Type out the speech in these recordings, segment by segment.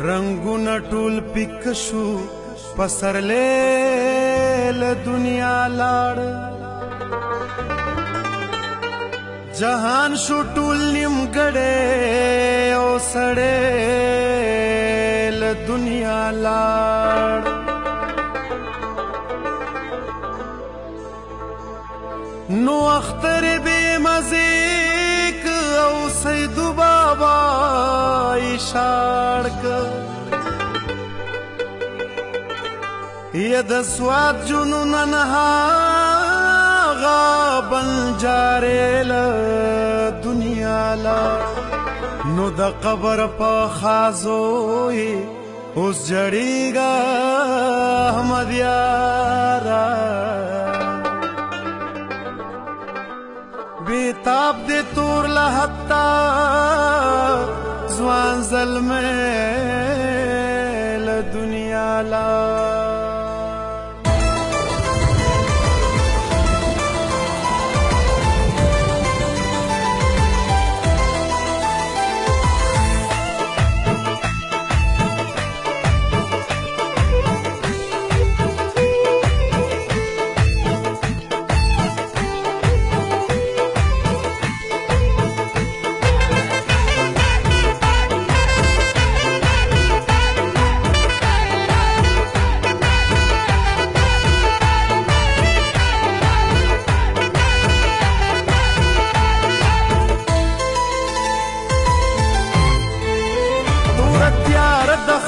رنگونه ټول پیک شو پسرلی له دنیا لاړ جهان شو ټول نیمګړی او سړی له دنیا لاړ نو اختر بې مزیک او سیدو بابا اشاړ که یا د سواد جنون نهاغه بنجارې له دنیا لاړ نو د قبر په خازو یې اوس جړېږه احمد یاره بیتاب دے تور لحتا زوان ظلمے لدنیا لا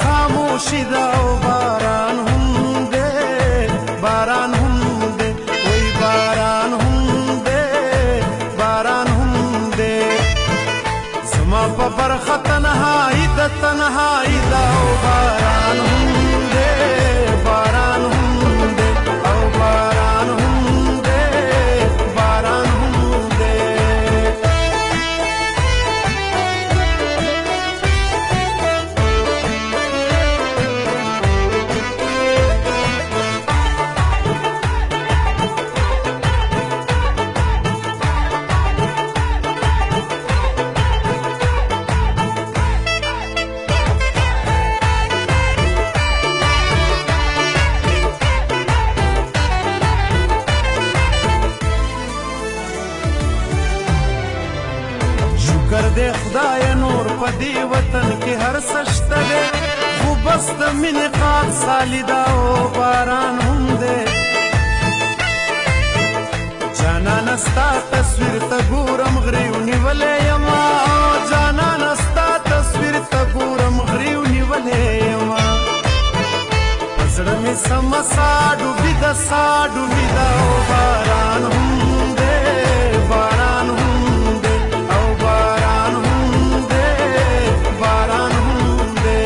خاموشی دا او باران هم دے باران هم دے وی باران هم دے باران هم دے زما پا برخه تنهایی دا تنهایی دا او باران هم دے باران هم دے او باران هم دے باران هم دے شکر دے خدای نور پا دی وطن کی ہر سشت دے خو بس دا من قاد سالی دا او باران ہم دے جانا نستا تصویر تا گورم غریونی ولی یما جانا نستا تصویر تا گورم غریونی ولی یما پزڑمی سمسا ڈوبی دا سا ڈوبی دا او باران ہم دے باران ہم دے او باران ہم دے باران ہم دے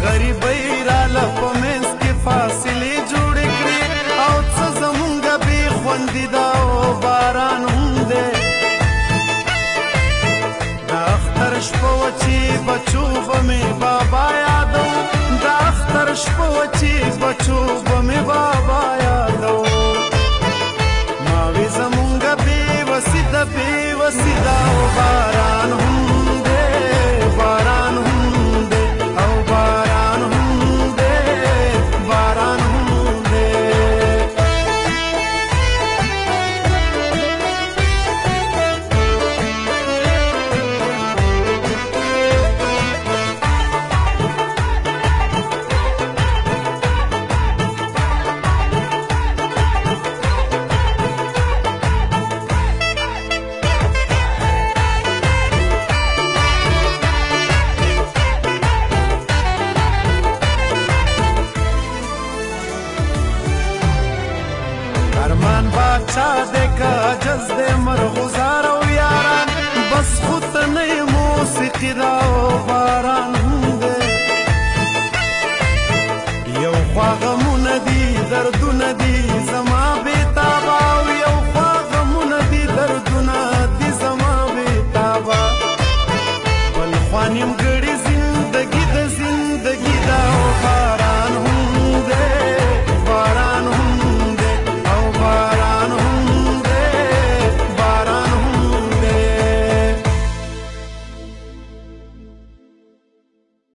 غریبی را لپا منس کی فاصلی جوڑی کری او څه زمونگا بی خوندی دا او باران هم دے دا اختر شپا وچی بچو بمی بابا یادو دا اختر شپا وچی بچو بمی بابا یادو ماوی زمونگا بی وسیدہ او باران هم دے باران هم دے او باران هم دے باران هم دے ارمان باچا دے کا جز دے مرغزار او یاران بس خود نئی موسیقی دا او باران هم دے یو خواغمونه دي دردونه دي